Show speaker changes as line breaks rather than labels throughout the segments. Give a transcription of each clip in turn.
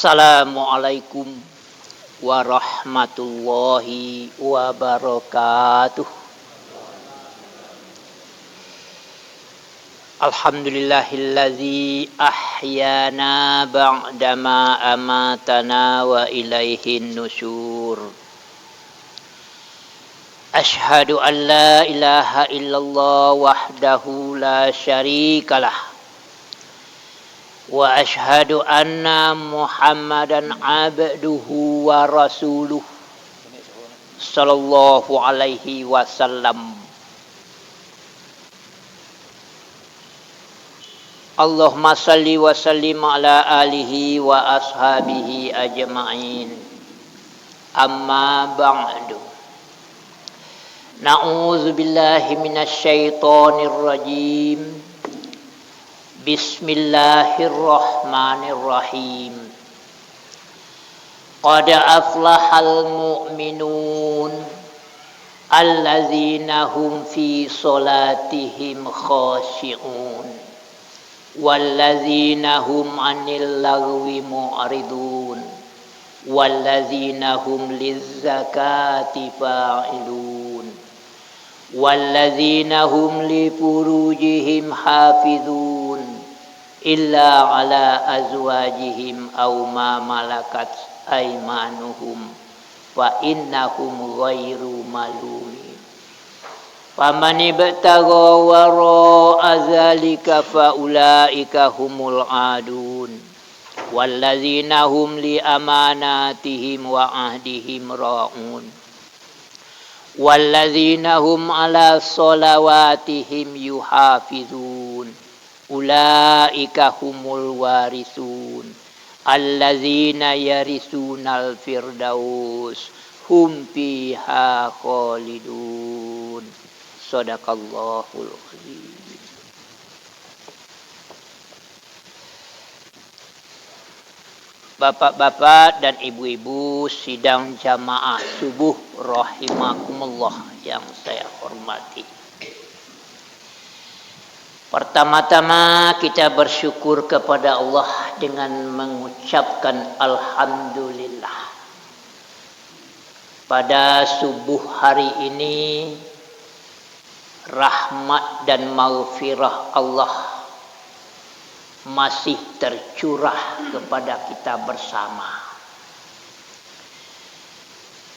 Assalamualaikum warahmatullahi wabarakatuh. Alhamdulillahilladzi ahyana ba'dama amatana wa ilaihin nusyur. Ashhadu an la ilaha illallah wahdahu la syarikalah. Wa ashhadu anna Muhammadan abduhu wa rasuluh sallallahu alaihi wasallam. Allahumma salli wa sallim ala alihi wa ashabihi ajma'in. Amma ba'du. Na'udzu billahi minasy syaithanir rajim. Bismillahirrahmanirrahim. Qad aflahal mu'minun allazina hum fi salatihim khashi'un wallazina hum 'anil lagwi mu'ridun wallazina hum lizzakati fa'ilun wallazina hum li furujihim hafizun illa ala azwajihim aw ma malakat aymanuhum fa innahum ghairu malumin. Faman ibtagha wara'a dzalika fa ulaika humul adun wallazina hum li amanatihim wa ahdihim ra'un wallazina hum ala sholawatihim yuhafizun. Ulaika humul warisun allazina yarisunal firdaus hum fiha khalidun. Shadaqallahul azim. Bapak-bapak dan ibu-ibu sidang jamaah subuh rahimakumullah yang saya hormati. Pertama-tama kita bersyukur kepada Allah dengan mengucapkan alhamdulillah. Pada subuh hari ini rahmat dan maghfirah Allah masih tercurah kepada kita bersama.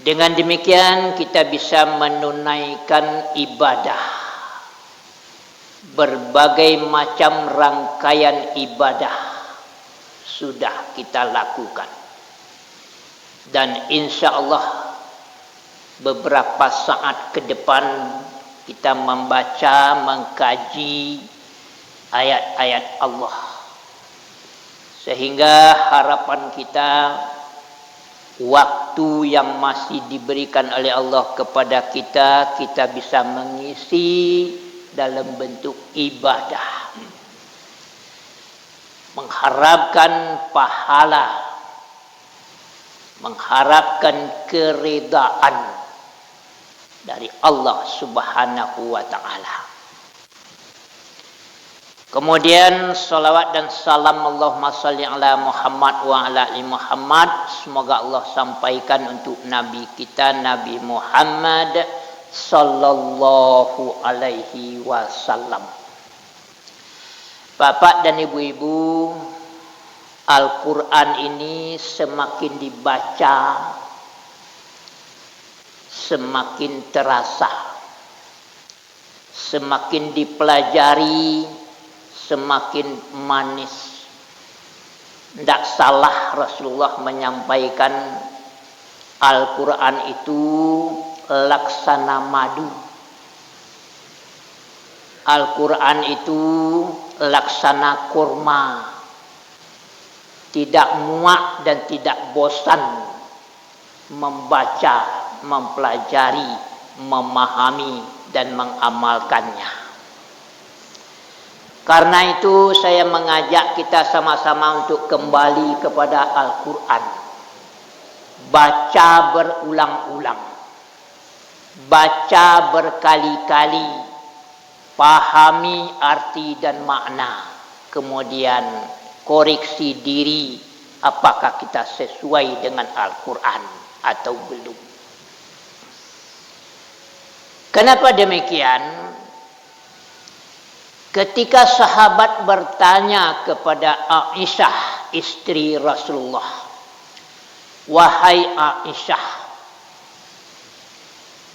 Dengan demikian kita bisa menunaikan ibadah. Berbagai macam rangkaian ibadah sudah kita lakukan. Dan insya Allah beberapa saat ke depan kita membaca, mengkaji ayat-ayat Allah. Sehingga harapan kita waktu yang masih diberikan oleh Allah kepada kita, kita bisa mengisi dalam bentuk ibadah, mengharapkan pahala, mengharapkan keridaan dari Allah Subhanahu wa ta'ala. Kemudian salawat dan salam Allahumma salli ala Muhammad wa ala ali Muhammad, semoga Allah sampaikan untuk Nabi kita Nabi Muhammad sallallahu alaihi wasallam. Bapak dan ibu-ibu, Al-Quran ini semakin dibaca, semakin terasa, semakin dipelajari, semakin manis. Tidak salah Rasulullah menyampaikan Al-Quran itu laksana madu. Al-Quran itu laksana kurma. Tidak muak dan tidak bosan membaca, mempelajari, memahami dan mengamalkannya. Karena itu saya mengajak kita sama-sama untuk kembali kepada Al-Quran. Baca berulang-ulang. Baca berkali-kali, pahami arti dan makna, kemudian koreksi diri, apakah kita sesuai dengan Al-Quran atau belum. Kenapa demikian? Ketika sahabat bertanya kepada Aisyah, istri Rasulullah, "Wahai Aisyah,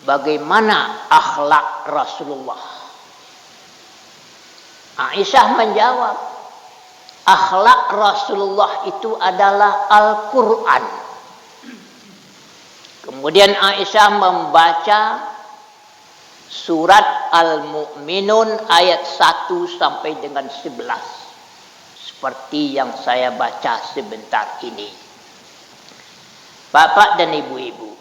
bagaimana akhlak Rasulullah?" Aisyah menjawab, akhlak Rasulullah itu adalah Al-Quran. Kemudian Aisyah membaca surat Al-Mu'minun ayat 1 sampai dengan 11. Seperti yang saya baca sebentar ini. Bapak dan ibu-ibu,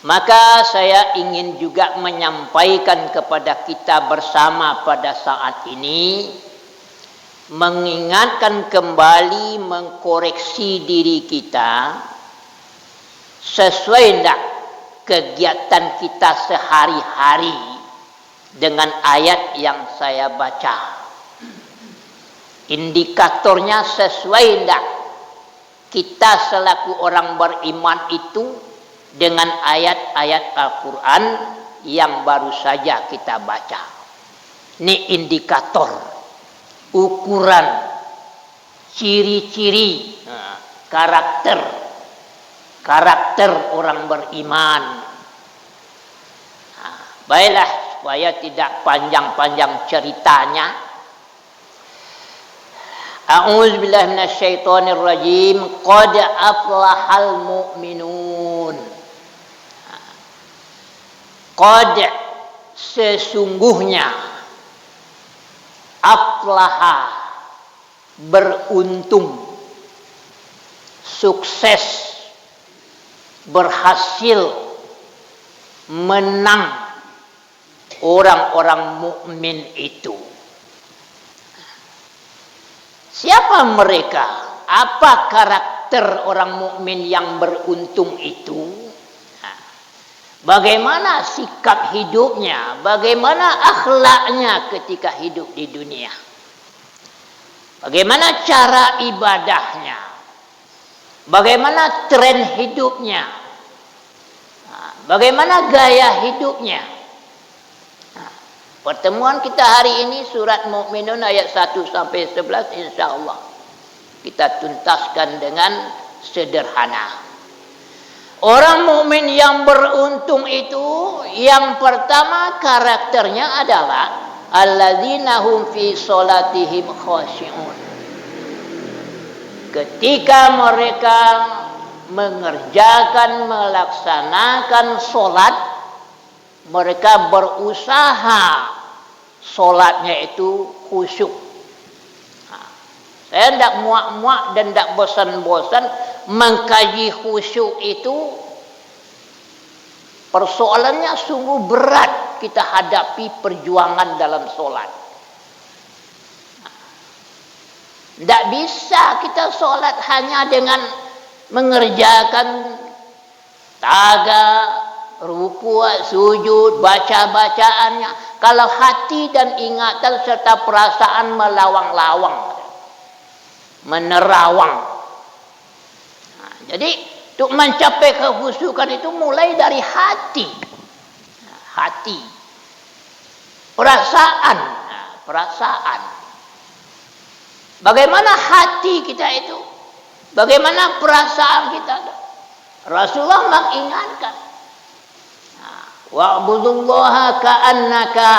maka saya ingin juga menyampaikan kepada kita bersama pada saat ini, mengingatkan kembali, mengkoreksi diri kita, sesuai tidak kegiatan kita sehari-hari dengan ayat yang saya baca. Indikatornya sesuai tidak kita selaku orang beriman itu dengan ayat-ayat Al-Quran yang baru saja kita baca. Ini indikator, ukuran, ciri-ciri, karakter orang beriman. Baiklah, supaya tidak panjang-panjang ceritanya. A'udzubillahi minasyaitonirrajim. Qad aflahal mu'minun. Qad, sesungguhnya, aflaha, beruntung, sukses, berhasil, menang orang-orang mukmin itu. Siapa mereka? Apa karakter orang mukmin yang beruntung itu? Bagaimana sikap hidupnya? Bagaimana akhlaknya ketika hidup di dunia? Bagaimana cara ibadahnya? Bagaimana tren hidupnya? Bagaimana gaya hidupnya? Pertemuan kita hari ini surat Mu'minun ayat 1 sampai 11 insyaallah kita tuntaskan dengan sederhana. Orang mukmin yang beruntung itu yang pertama karakternya adalah alladzina hum fi sholatihim khashi'un. Ketika mereka mengerjakan, melaksanakan sholat, mereka berusaha sholatnya itu khusyuk. Saya tidak muak-muak dan tidak bosan-bosan mengkaji khusyuk itu. Persoalannya sungguh berat kita hadapi perjuangan dalam sholat. Tidak bisa kita sholat hanya dengan mengerjakan taga, ruku, sujud, baca-bacaannya. Kalau hati dan ingatan serta perasaan melawang-lawang, menerawang. Jadi untuk mencapai kekhusyukan itu mulai dari hati. Hati. Perasaan. Perasaan. Bagaimana hati kita itu? Bagaimana perasaan kita? Rasulullah mengingatkan. Wa'budullaha ka'annaka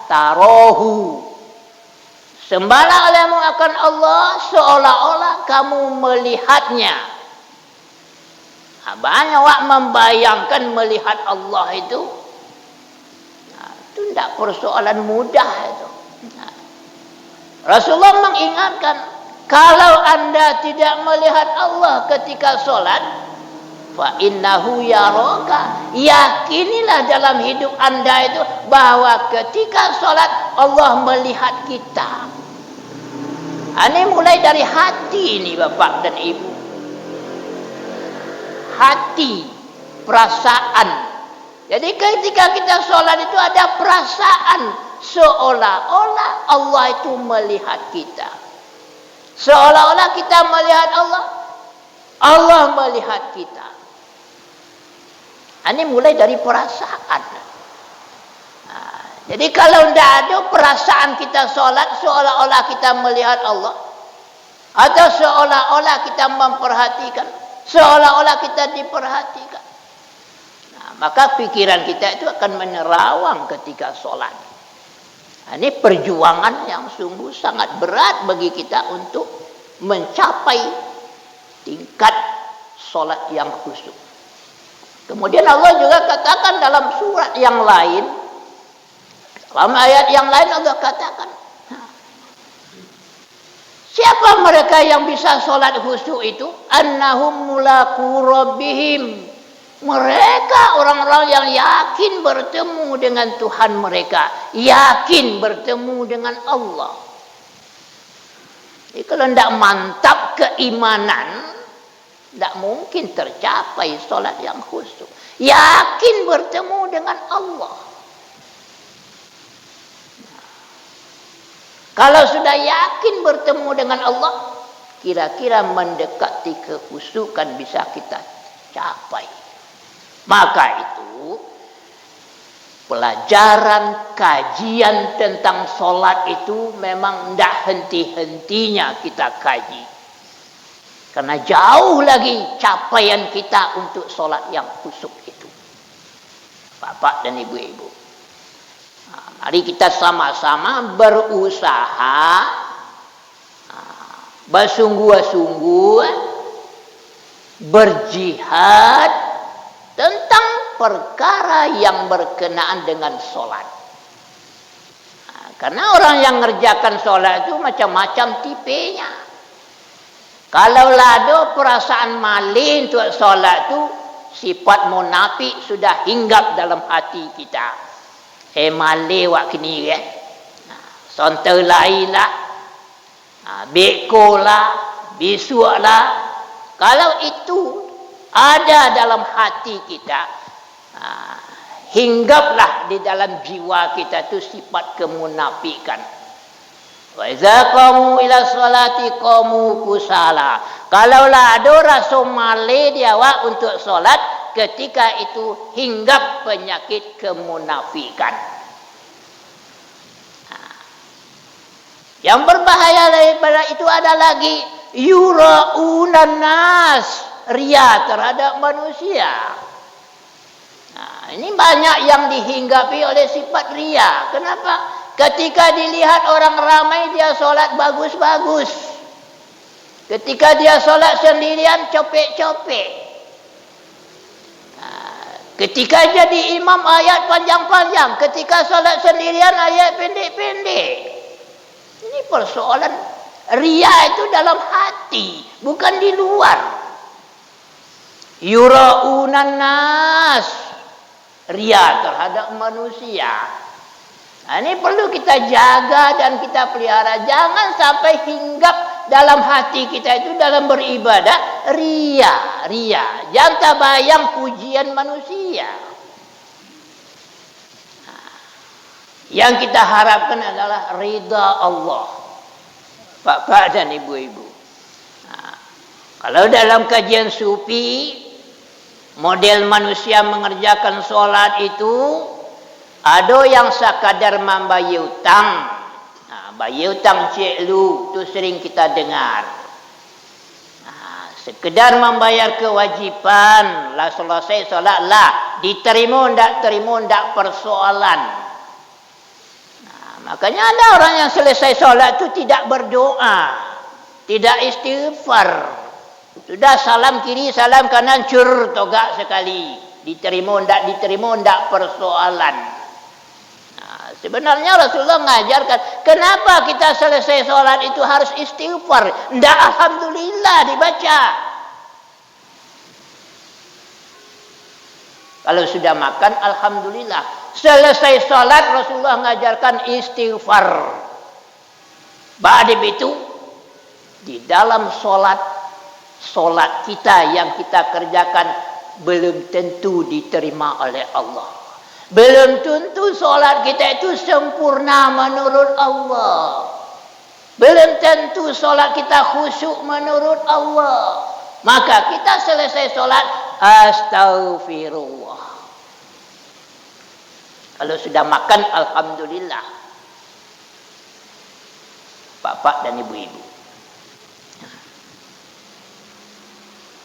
tarahu. Sembahlah olehmu akan Allah seolah-olah kamu melihatnya. Banyak orang membayangkan melihat Allah itu. Itu tidak persoalan mudah itu. Rasulullah mengingatkan, kalau anda tidak melihat Allah ketika sholat, fa innahu yaraka, yakinilah dalam hidup anda itu bahwa ketika sholat Allah melihat kita. Ini mulai dari hati ini Bapak dan Ibu. Hati, perasaan. Jadi ketika kita sholat itu ada perasaan seolah-olah Allah itu melihat kita. Seolah-olah kita melihat Allah, Allah melihat kita. Ini mulai dari perasaan. Jadi kalau tidak ada perasaan kita solat, seolah-olah kita melihat Allah, atau seolah-olah kita memperhatikan, seolah-olah kita diperhatikan, maka pikiran kita itu akan menerawang ketika solat. Ini perjuangan yang sungguh sangat berat bagi kita untuk mencapai tingkat solat yang khusyuk. Kemudian Allah juga katakan dalam surat yang lain, dalam ayat yang lain Allah katakan, siapa mereka yang bisa solat khusyuk itu? Annahum mulaku rabbihim. Mereka orang-orang yang yakin bertemu dengan Tuhan mereka, yakin bertemu dengan Allah. Jadi kalau tidak mantap keimanan, tidak mungkin tercapai solat yang khusyuk. Yakin bertemu dengan Allah. Kalau sudah yakin bertemu dengan Allah, kira-kira mendekati kekhusyukan bisa kita capai. Maka itu pelajaran kajian tentang solat itu memang tidak henti-hentinya kita kaji. Karena jauh lagi capaian kita untuk solat yang khusyuk itu. Bapak dan ibu-ibu, mari kita sama-sama berusaha, bersungguh-sungguh, berjihad tentang perkara yang berkenaan dengan solat. Karena orang yang ngerjakan solat itu macam-macam tipenya. Kalau lado perasaan malih untuk solat itu, sifat munafik sudah hinggap dalam hati kita. Malih wak kini ya. Sontel lain lah. Beko lah. Bisuk lah. Kalau itu ada dalam hati kita, hinggaplah di dalam jiwa kita itu sifat kemunafikan. Wa iza qamu ila sholati qamu kusala. Kalaulah ada rasa malih dia untuk solat, ketika itu hinggap penyakit kemunafikan. Yang berbahaya daripada itu ada lagi yura'unan nas, ria terhadap manusia. Ini banyak yang dihinggapi oleh sifat ria. Kenapa? Ketika dilihat orang ramai dia solat bagus-bagus. Ketika dia solat sendirian copek-copek. Ketika jadi imam ayat panjang-panjang. Ketika solat sendirian ayat pendek-pendek. Ini persoalan ria itu dalam hati, bukan di luar. Yura'unan nas, ria terhadap manusia. Ini perlu kita jaga dan kita pelihara. Jangan sampai hinggap dalam hati kita itu dalam beribadah ria. Jangan terbayang pujian manusia. Yang kita harapkan adalah ridha Allah. Bapak dan ibu-ibu. Kalau dalam kajian sufi, model manusia mengerjakan solat itu, ada yang sekadar membayar hutang. Bayar hutang cik lu, itu sering kita dengar. Sekedar membayar kewajiban, lah selesai solat lah, diterima ndak persoalan. Makanya ada orang yang selesai solat itu tidak berdoa, tidak istighfar. Sudah salam kiri, salam kanan, cur togak sekali. Diterima ndak persoalan. Sebenarnya Rasulullah mengajarkan, kenapa kita selesai solat itu harus istighfar? Ndak alhamdulillah dibaca. Kalau sudah makan, alhamdulillah. Selesai solat Rasulullah mengajarkan istighfar. Ba'da itu, di dalam solat kita yang kita kerjakan belum tentu diterima oleh Allah. Belum tentu solat kita itu sempurna menurut Allah. Belum tentu solat kita khusyuk menurut Allah. Maka kita selesai solat, astaghfirullah. Kalau sudah makan, alhamdulillah. Bapak dan ibu-ibu.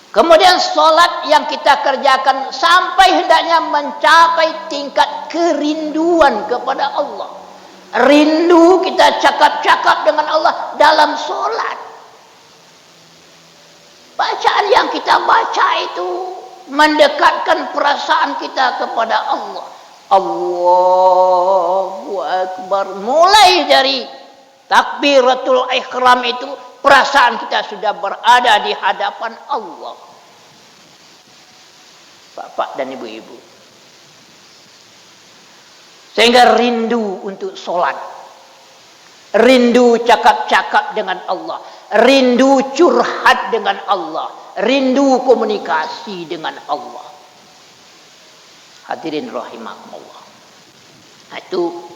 Kemudian solat yang kita kerjakan sampai hendaknya mencapai tingkat kerinduan kepada Allah. Rindu kita cakap-cakap dengan Allah dalam solat. Bacaan yang kita baca itu mendekatkan perasaan kita kepada Allah. Allahu Akbar. Mulai dari takbiratul ihram itu perasaan kita sudah berada di hadapan Allah. Bapak dan ibu-ibu. Sehingga rindu untuk solat. Rindu cakap-cakap dengan Allah. Rindu curhat dengan Allah. Rindu komunikasi dengan Allah. Hadirin rahimakumullah. Itu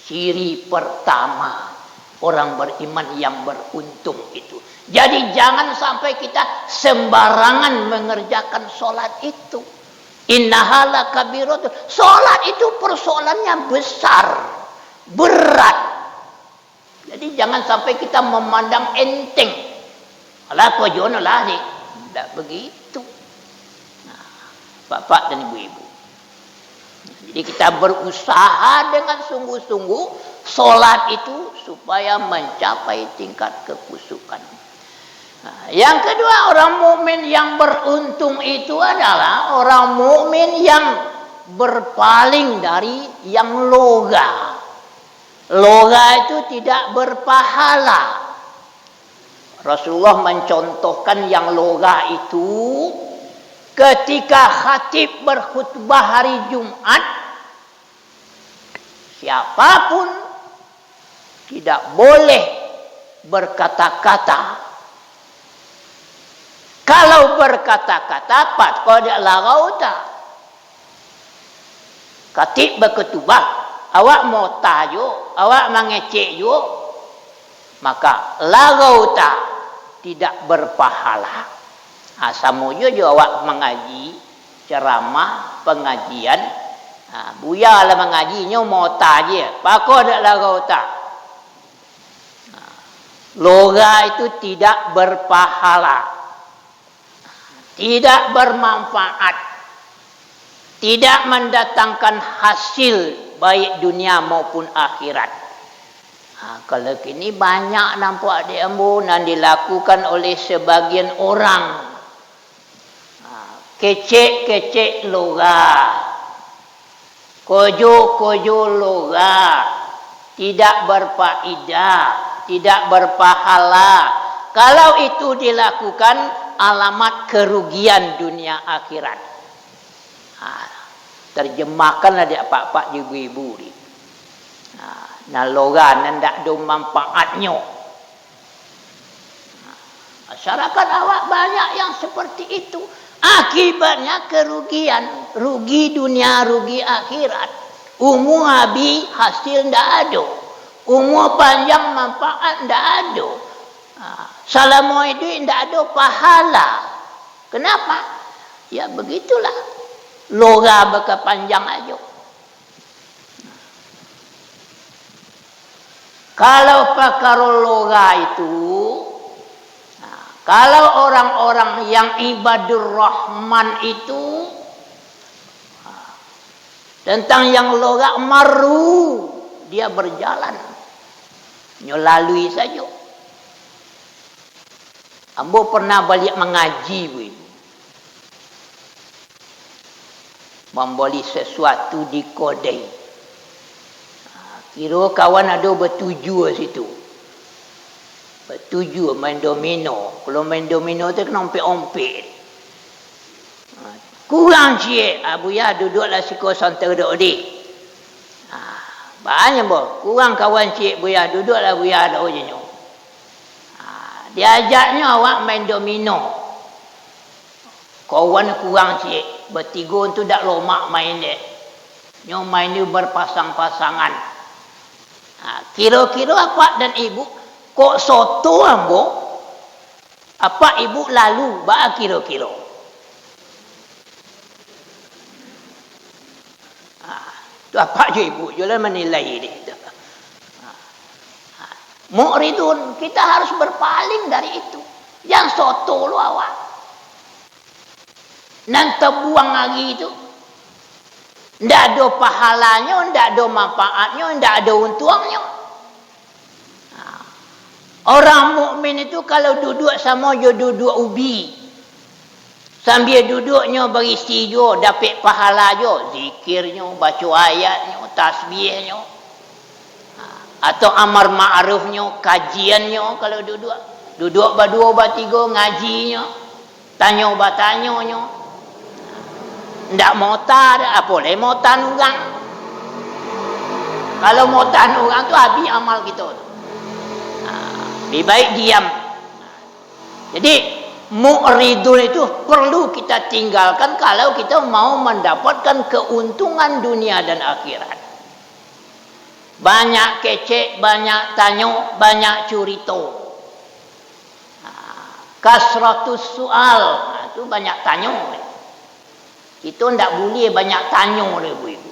ciri pertama orang beriman yang beruntung itu. Jadi jangan sampai kita sembarangan mengerjakan solat itu. Innaha lakabiratun. Solat itu persoalannya besar, berat. Jadi jangan sampai kita memandang enteng. Alah kau jono lah ni. Tidak begitu. Nah, bapak dan ibu-ibu. Jadi kita berusaha dengan sungguh-sungguh solat itu supaya mencapai tingkat kekhusyukan. Nah, yang kedua, orang mukmin yang beruntung itu adalah orang mukmin yang berpaling dari yang loga. Loga itu tidak berpahala. Rasulullah mencontohkan yang loga itu ketika khatib berkhutbah hari Jumat, siapapun tidak boleh berkata-kata. Kalau berkata-kata, qad laghauta. Khatib berkhutbah, awak mau tajuk, awak mengecek juga, maka laghauta, tidak berpahala. Sama juga awak mengaji, ceramah, pengajian, buya lah mengajinya mau tajuk, qad laghauta. Loga itu tidak berpahala. Tidak bermanfaat, tidak mendatangkan hasil baik dunia maupun akhirat. Kalau kini banyak nampak diambu dan dilakukan oleh sebagian orang. Kecek-kecek loga, kojo-kojo loga, tidak berfaedah, tidak berpahala. Kalau itu dilakukan, alamat kerugian dunia akhirat. Terjemahkanlah dia pak-pak ibu-ibu ni. Naloga nandak do manfaatnya. Masyarakat awak banyak yang seperti itu. Akibatnya kerugian, rugi dunia, rugi akhirat. Umur habis hasil ndak ada. Umur panjang manfaat ndak ada. Selama itu tidak ada pahala. Kenapa? Ya begitulah. Loga berkepanjang aja. Kalau perkara loga itu, kalau orang-orang yang ibadur rahman itu, tentang yang loga maru, dia berjalan. Lalui saja. Ambo pernah balik mengaji, bu. Membeli sesuatu di Kodai. Kira kawan ada bertuju situ. Bertuju main domino. Kalau main domino tu kena ompek-ompek. Kurang cik. Buya duduklah siko santai duduk di. Banyak bo. Kurang kawan cik buya duduklah buya ada ujungnya. Diajaknya awak main domino. Kawan kurang cik. Bertiga tu dak lomak main dia. Nyo main ni berpasang-pasangan. Kira-kira apa dan ibu kok soto ambo? Apa ibu lalu ba kira-kira? Tu apa je ibu jual menilai dia. Mu'ridun, kita harus berpaling dari itu. Yang soto lu awak. Nanti buang lagi itu. Tidak ada pahalanya, tidak ada manfaatnya, tidak ada untungnya. Orang mukmin itu kalau duduk sama dia duduk ubi. Sambil duduknya berisi jo, dapat pahala jo. Zikirnya, baca ayatnya, tasbihnya. Atau amar ma'rufnya, kajiannya kalau duduk. Duduk berdua, bertiga, ngajinya. Tanya bertanyanya. Tidak motar, apa boleh motar orang. Kalau motar orang tu habis amal kita. Lebih baik diam. Jadi mu'ridun itu perlu kita tinggalkan kalau kita mau mendapatkan keuntungan dunia dan akhirat. Banyak kecek, banyak tanya, banyak curito. Kasratus soal, itu banyak tanya. Itu tidak boleh banyak tanya oleh ibu-ibu.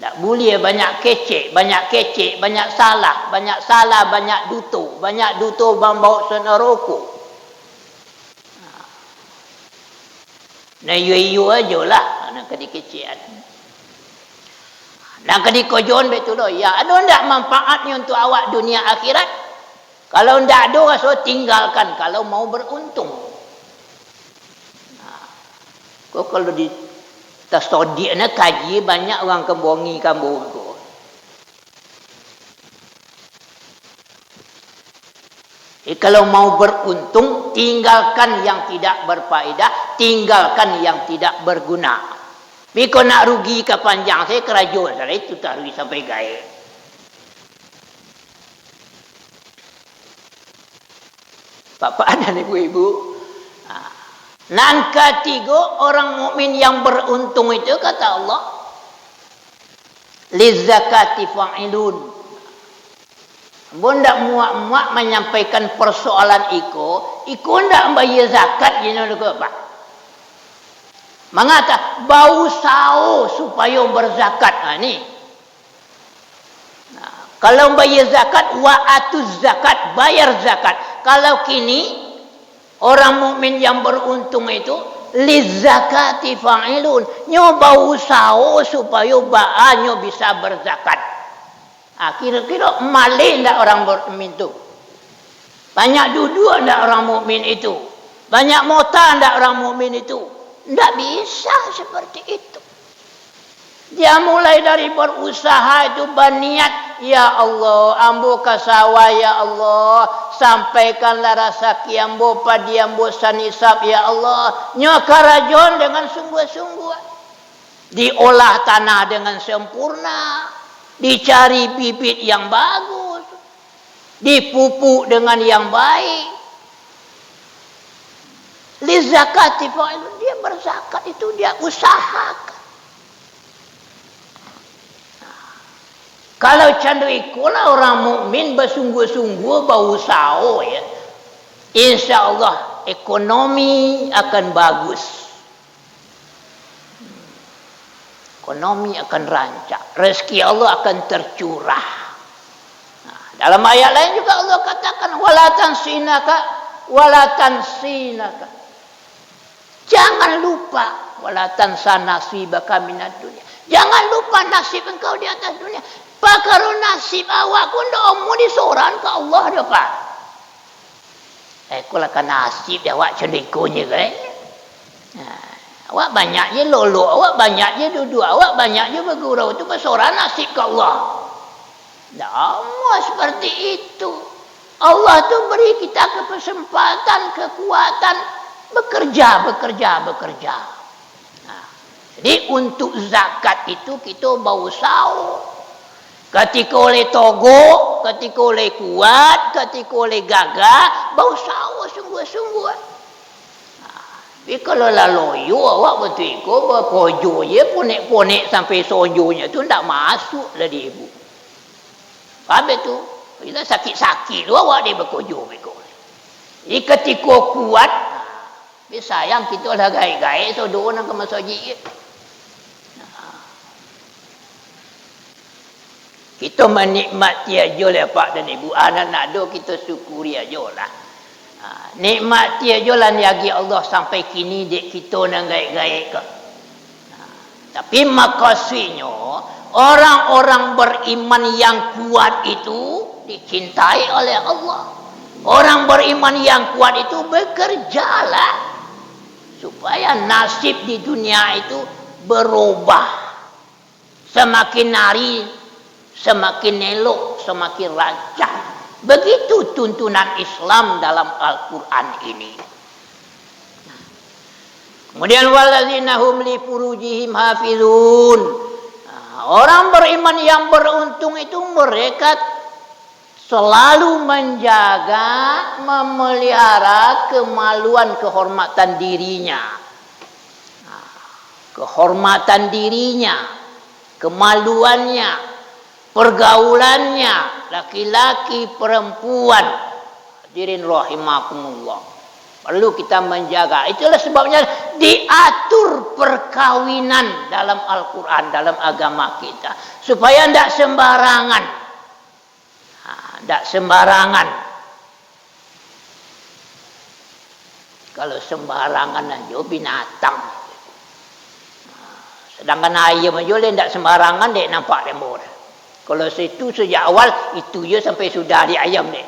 Tak boleh banyak kecek, banyak salah, banyak duto membawa seneroko. Nah, yu aja lah, nak kadi kecian. Nak kadi kojon betul loh. Ya, ada ndak manfaatnya untuk awak dunia akhirat? Kalau ndak ada, so tinggalkan kalau mau beruntung. Kau kalau di tasodi nak kaji banyak orang kembongi kampung tu. Kalau mau beruntung, tinggalkan yang tidak berfaedah, tinggalkan yang tidak berguna. Tapi kau nak rugi ke panjang, saya kerajaan, saya itu tak rugi sampai gaya. Bapak dan ibu-ibu, nan ketiga orang mukmin yang beruntung itu kata Allah, lizakati fa'ilun. Bunda muak-muak menyampaikan persoalan iko ndak bayar zakat gini apa? Mengata bau sao supaya berzakat. Ni. Kalau bayar zakat wa atuz zakat, bayar zakat. Kalau kini orang mukmin yang beruntung itu lizakati fa'ilun, nyoba usaha supaya baannya bisa berzakat. Kira-kira malih ndak orang mukmin itu? Banyak duduk ndak orang mukmin itu? Banyak mota ndak orang mukmin itu? Ndak bisa seperti itu. Dia mulai dari berusaha itu berniat, ya Allah, ambo kasawa ya Allah, sampaikanlah rezeki ambo padi ambo sanisab ya Allah. Nyokarajon dengan sungguh-sungguh. Diolah tanah dengan sempurna, dicari bibit yang bagus, dipupuk dengan yang baik. Li zakati fa'ilun, dia berzakat itu dia usahakan. Kalau cenderikulah orang mukmin bersungguh-sungguh berusaha ya, insya Allah ekonomi akan bagus, ekonomi akan rancak, rezeki Allah akan tercurah. Dalam ayat lain juga Allah katakan wala tansinaka, jangan lupa wala tansa nasibaka minad dunya, jangan lupa nasib engkau di atas dunia. Pakaru nasib awak pun dah omu di soran ke Allah dapat. Kulah kan nasib dia awak cenderikunya kan. Awak banyaknya lolo, awak banyaknya duduk, awak banyaknya bergurau itu bersoran nasib ke Allah. Tidak seperti itu. Allah tu beri kita kesempatan, kekuatan bekerja. Jadi untuk zakat itu kita berusaha. Ketika oleh togo, ketika oleh kuat, ketika oleh gagah, berusaha sungguh-sungguh. Tapi kalau lalu awak betul ko berpojo je ponek-ponek sampai sojonya tu tak masuk lah dia ibu. Habis tu, bila sakit-sakit tu awak dia berkujur. Jadi ketika kuat, sayang kita lah gaik-gaik, so dua nak ke masjid. Kita menikmati aja lah Pak dan Ibu. Anak nak do kita syukuri aja lah. Nikmati aja lah niagi Allah sampai kini dek kita nak gaik-gaik ke. Tapi maksudnya orang-orang beriman yang kuat itu dicintai oleh Allah. Orang beriman yang kuat itu bekerjalah supaya nasib di dunia itu berubah. Semakin hari semakin elok, semakin rancak. Begitu tuntunan Islam dalam Al-Quran ini. Kemudian walladzina hum li furujihim hafizun. Orang beriman yang beruntung itu mereka selalu menjaga, memelihara kemaluan, kehormatan dirinya. Kehormatan dirinya, kemaluannya, pergaulannya, laki-laki, perempuan. Hadirin rahimakumullah. Perlu kita menjaga. Itulah sebabnya diatur perkawinan dalam Al-Quran, dalam agama kita. Supaya tidak sembarangan. Tidak sembarangan. Kalau sembarangan aja binatang. Sedangkan ayam aja tidak sembarangan, dia nampak lembut. Kalau situ sejak awal, itu je sampai sudah di ayam ni.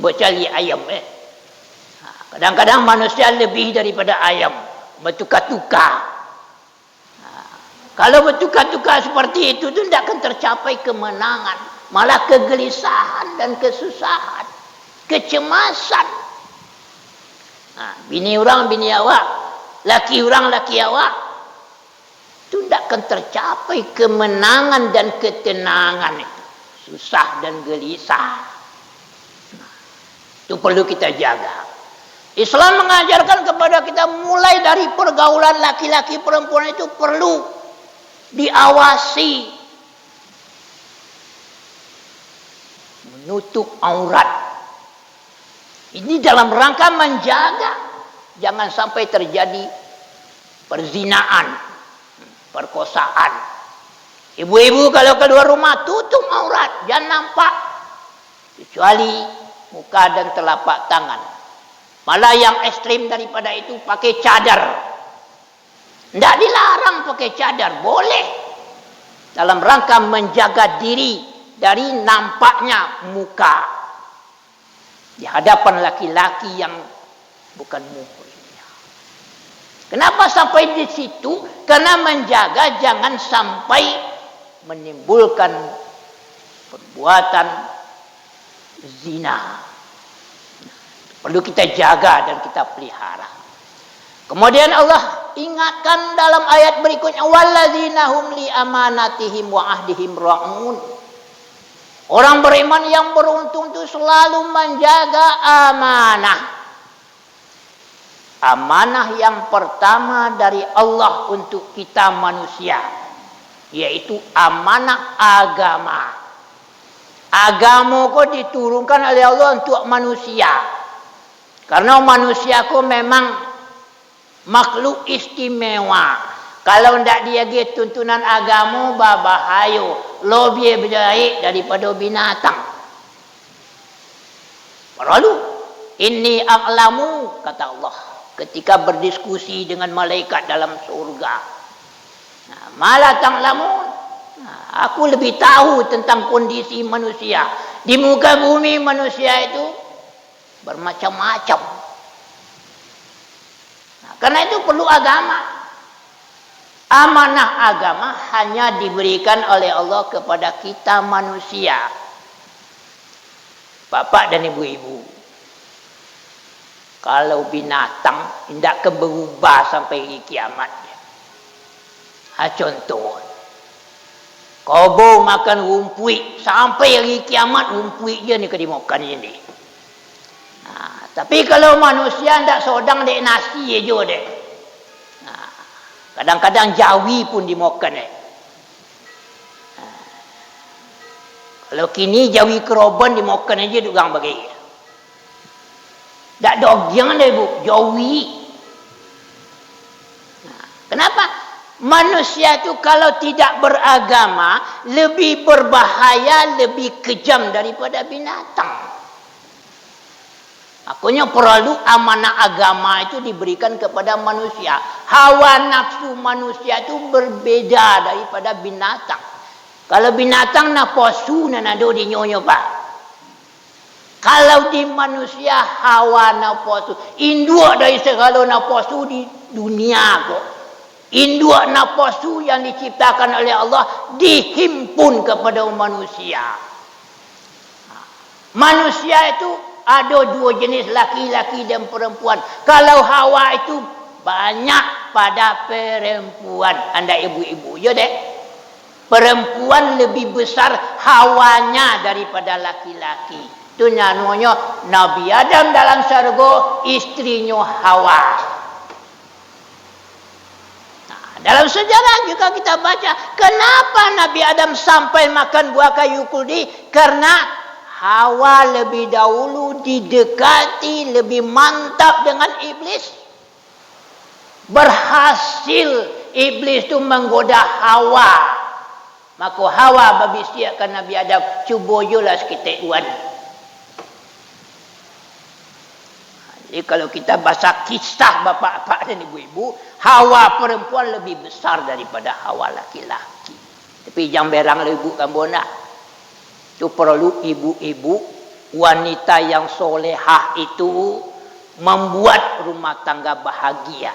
Bercari ayam Kadang-kadang manusia lebih daripada ayam. Bertukar-tukar. Kalau bertukar-tukar seperti itu, tidak akan tercapai kemenangan. Malah kegelisahan dan kesusahan. Kecemasan. Bini orang, bini awak. Laki orang, laki awak. Itu tidak akan tercapai kemenangan dan ketenangan itu. Susah dan gelisah. Itu perlu kita jaga. Islam mengajarkan kepada kita mulai dari pergaulan laki-laki perempuan itu perlu diawasi. Menutup aurat. Ini dalam rangka menjaga. Jangan sampai terjadi perzinaan. Perkosaan. Ibu-ibu kalau keluar rumah tutup aurat, jangan nampak kecuali muka dan telapak tangan. Malah yang ekstrim daripada itu pakai cadar. Tidak dilarang pakai cadar, boleh dalam rangka menjaga diri dari nampaknya muka di hadapan laki-laki yang bukan muhrim. Kenapa sampai di situ? Karena menjaga jangan sampai menimbulkan perbuatan zina. Perlu kita jaga dan kita pelihara. Kemudian Allah ingatkan dalam ayat berikutnya, walladzina hum li amanatihim wa ahdihim ra'un. Orang beriman yang beruntung itu selalu menjaga amanah. Amanah yang pertama dari Allah untuk kita manusia, yaitu amanah agama. Agama kok diturunkan oleh Allah untuk manusia. Karena manusia kok memang makhluk istimewa. Kalau tidak dia gitu tuntunan agama, bahaya. Lebih baik daripada binatang. Lalu, inni a'lamu, kata Allah. Ketika berdiskusi dengan malaikat dalam surga. Malah ta'lamun. Aku lebih tahu tentang kondisi manusia. Di muka bumi manusia itu bermacam-macam. Karena itu perlu agama. Amanah agama hanya diberikan oleh Allah kepada kita manusia. Bapak dan ibu-ibu. Kalau binatang tidak akan berubah sampai hari kiamat. Contoh. Kau makan rumput sampai hari kiamat rumput je ni kena dimakan je ni. Tapi kalau manusia tidak sodang dek nasi je dek. Kadang-kadang jawi pun dimakan Kalau kini jawi keroban dimakan aja orang bagi. Tak dogyang dah ibu, jawi. Kenapa? Manusia itu kalau tidak beragama lebih berbahaya, lebih kejam daripada binatang. Makanya perlu amanah agama itu diberikan kepada manusia. Hawa nafsu manusia itu berbeda daripada binatang. Kalau binatang naposu nanado di nyonya pak. Kalau di manusia hawa naposu. Induk dari segala naposu di dunia kok. Induk naposu yang diciptakan oleh Allah dihimpun kepada manusia. Manusia itu ada dua jenis, laki-laki dan perempuan. Kalau hawa itu banyak pada perempuan. Anda ibu-ibu, ya dek. Perempuan lebih besar hawanya daripada laki-laki. Itu namanya Nabi Adam dalam syurga, istrinya Hawa. Nah, dalam sejarah juga kita baca, kenapa Nabi Adam sampai makan buah kayu kuldi? Karena Hawa lebih dahulu didekati, lebih mantap dengan iblis. Berhasil iblis itu menggoda Hawa. Maka Hawa berbisiakan Nabi Adam, cuba julah sekitar uan. Jadi kalau kita baca kisah bapak-bapak dan ibu-ibu, Hawa perempuan lebih besar daripada Hawa laki-laki. Tapi jangan berang ibu kamu nak. Itu perlu ibu-ibu, wanita yang solehah itu membuat rumah tangga bahagia.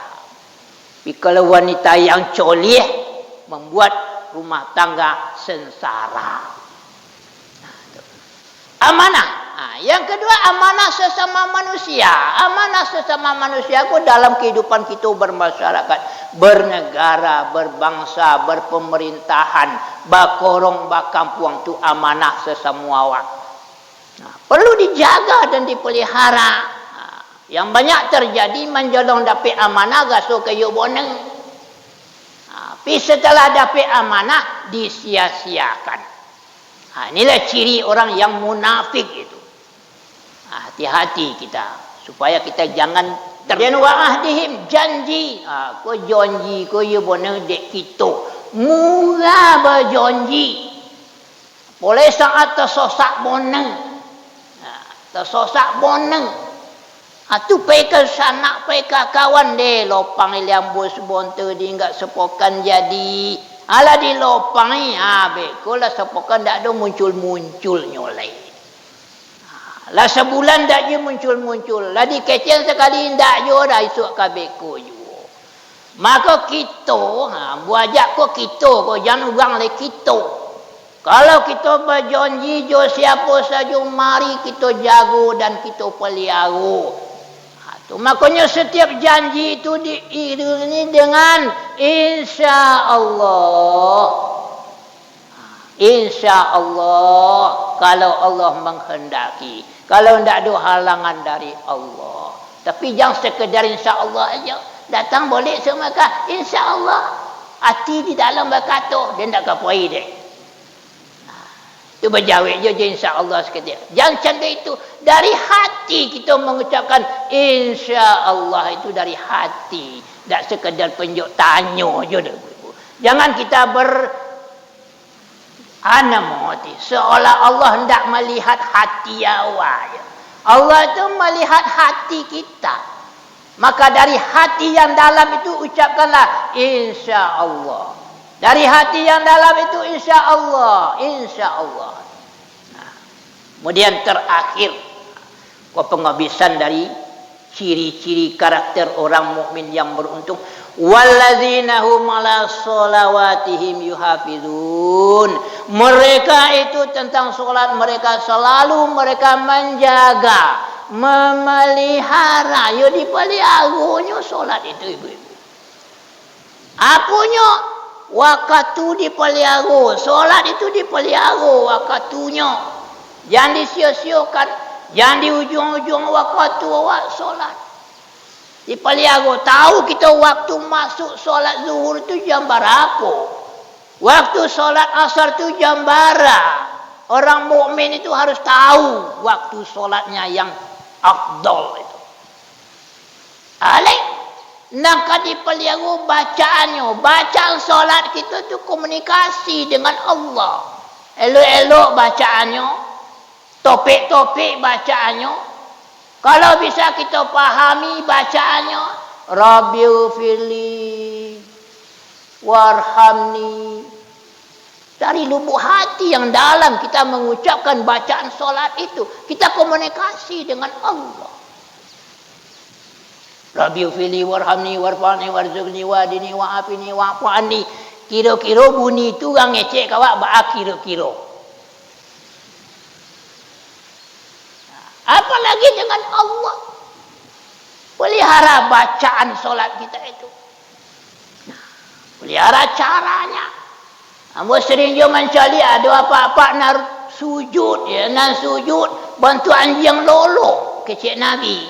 Tapi kalau wanita yang coleh membuat rumah tangga sengsara. Amanah. Nah, yang kedua amanah sesama manusia. Amanah sesama manusia itu dalam kehidupan kita bermasyarakat, bernegara, berbangsa, berpemerintahan, bakorong, bakampung itu amanah sesama awak. Nah, perlu dijaga dan dipelihara. Nah, yang banyak terjadi menjolong dapat amanah gaso kayu boneng. Tapi setelah dapat amanah disia-siakan. Nah, inilah ciri orang yang munafik itu. Nah, hati-hati kita supaya kita jangan terjadi janji. Ko janji ko ye boneng dek kita. Murah berjanji. Boleh saat tersosak boneng. Tersosak boneng. Tu peka sanak peka kawan deh lopang liambus bonte di enggak sepokan jadi. Ala di lopang ni beko lah sepokan dak ada muncul-muncul nyolai. Lah sebulan dak je muncul-muncul. Lah di kecil sekali ndak jo dah esok ka beko jo. Maka kita buajak ko kita ko jangan urang le kita. Kalau kita berjanji jo siapa saja mari kita jago dan kita pelihara. Makanya setiap janji itu diiringi dengan insya Allah. Insya Allah kalau Allah menghendaki. Kalau tidak ada halangan dari Allah. Tapi jangan sekedar insya Allah aja. Datang boleh semaka insya Allah. Hati di dalam berkata dia tidak kapoi dek. Itu berjawab je insya Allah sekejap. Jangan canda itu. Dari hati kita mengucapkan insya Allah itu dari hati. Tak sekedar penjuk tanya je. Jangan kita anamoti. Seolah Allah hendak melihat hati awak. Allah itu melihat hati kita. Maka dari hati yang dalam itu ucapkanlah insya Allah. Dari hati yang dalam itu insya Allah. Insya Allah. Nah, kemudian terakhir. Penghabisan dari ciri-ciri karakter orang mukmin yang beruntung. Walladzina hum 'ala sholawatihim yuhafizun. Mereka itu tentang solat mereka selalu mereka menjaga, memelihara. Yo dipelihara solat itu ibu-ibu. Apunya waktu dipelihara, solat itu dipelihara waktunya. Jangan disia-siakan, jangan di ujung-ujung waktu awak solat. Dipelihara, tahu kita waktu masuk solat zuhur itu jam berapa? Waktu solat asar itu jam berapa? Orang mukmin itu harus tahu waktu solatnya yang afdal itu. Alaik nak dipelihara bacaannya. Bacaan solat kita tu komunikasi dengan Allah. Elok-elok bacaannya, topik-topik bacaannya. Kalau bisa kita pahami bacaannya, Rabbighfirli warhamni. Dari lubuk hati yang dalam kita mengucapkan bacaan solat itu, kita komunikasi dengan Allah. Rabbighfirli warhamni warfa'ni warzuqni wahdini wa'afini wa'fu anni. Kira-kira bunyi tu orang ngecek kawak ba'a kira-kira. Apalagi dengan Allah. Pelihara bacaan solat kita itu. Pelihara caranya. Ambo sering je mencari ada apa-apa nak sujud ya, nak sujud bantu anjing lolo kecik Nabi.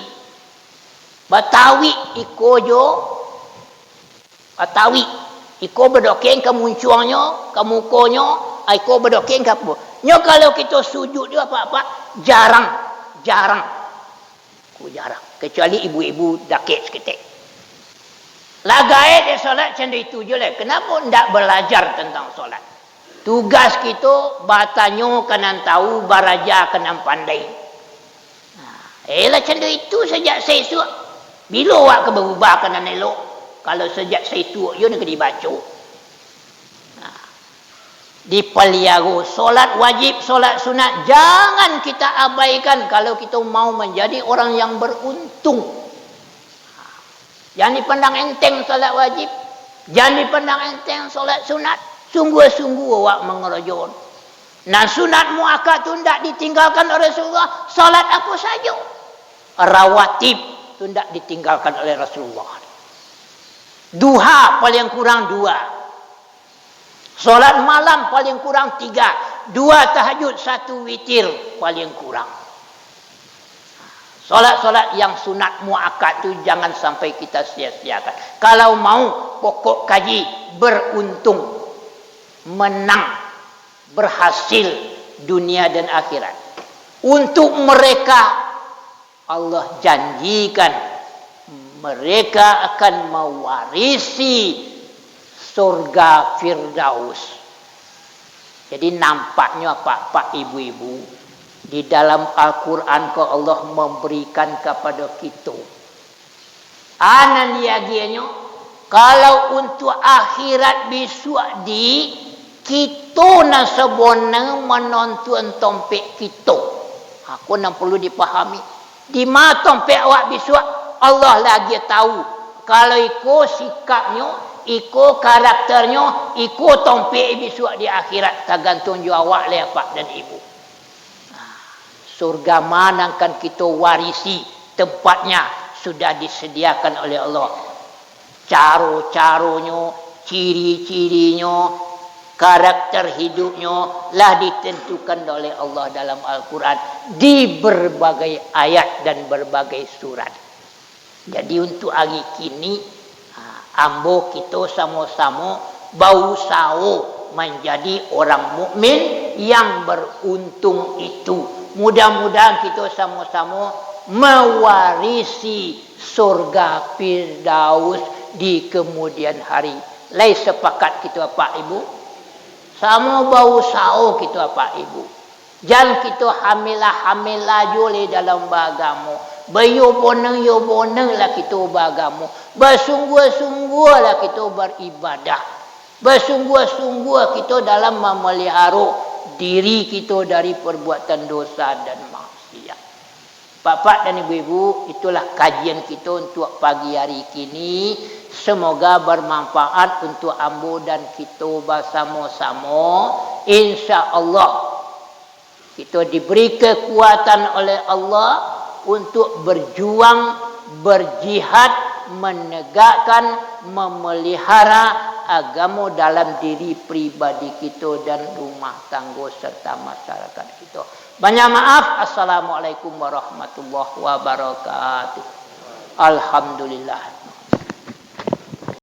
Batawi iko jo, batawi iko berdokeng ke muncuangnya, ke mukonya, iko berdokeng ke apa. Nyo kalau kita sujud dia apa-apa jarang. Ku jarang. Kecuali ibu-ibu dakik seketik. Lagai dia solat macam itu je lah. Kenapa tidak belajar tentang solat? Tugas kita batanyo kanan tahu, baraja kanan pandai. Lah macam itu sejak saya suat. Bila awak berubah kanan elok? Kalau sejak saya suat, you nak dibaca. Dipelihara solat wajib, solat sunat. Jangan kita abaikan kalau kita mau menjadi orang yang beruntung. Jangan dipandang enteng solat wajib. Jangan dipandang enteng solat sunat. Sungguh-sungguh awak mengerajun. Nah sunat muakkad tu tidak ditinggalkan oleh Rasulullah. Solat apa saja. Rawatib tu tidak ditinggalkan oleh Rasulullah. Duha paling kurang 2. Solat malam paling kurang 3. 2 tahajud, 1 witir paling kurang. Solat-solat yang sunat muakkad tu jangan sampai kita sia-siakan. Kalau mau pokok kaji beruntung, menang, berhasil dunia dan akhirat. Untuk mereka Allah janjikan mereka akan mewarisi surga Firdaus. Jadi nampaknya Pak ibu-ibu di dalam Al-Quran kau Allah memberikan kepada kita. Ananiagiannya kalau untuk akhirat besok di kita nak sebona menonton tompek kita. Aku nak perlu dipahami. Di mana tompek awak besok Allah lagi tahu. Kalau ikut sikapnya, ikut karakternya, ikut tompek besok di akhirat. Tergantung juga awak lah Pak dan Ibu. Surga mana akan kita warisi, tempatnya sudah disediakan oleh Allah. Cara-caranya, ciri-cirinya, karakter hidupnya lah ditentukan oleh Allah dalam Al-Quran di berbagai ayat dan berbagai surat. Jadi untuk hari kini ambo kita sama-sama berusaha menjadi orang mukmin yang beruntung itu. Mudah-mudahan kita sama-sama mewarisi surga Firdaus di kemudian hari. Lai sepakat kita Pak Ibu. Sama berusaha kita Pak Ibu. Jangan kita hamilah jole dalam beragama. Yo boneng lah kita beragama. Bersungguh-sungguh lah kita beribadah. Bersungguh-sungguh kita dalam memelihara diri kita dari perbuatan dosa dan maksiat. Bapak dan ibu-ibu, itulah kajian kita untuk pagi hari kini. Semoga bermanfaat untuk ambo dan kita bersama-sama. InsyaAllah kita diberi kekuatan oleh Allah untuk berjuang, berjihad, menegakkan, memelihara agama dalam diri pribadi kita dan rumah tangga serta masyarakat kita. Banyak maaf. Assalamualaikum warahmatullahi wabarakatuh. Alhamdulillah.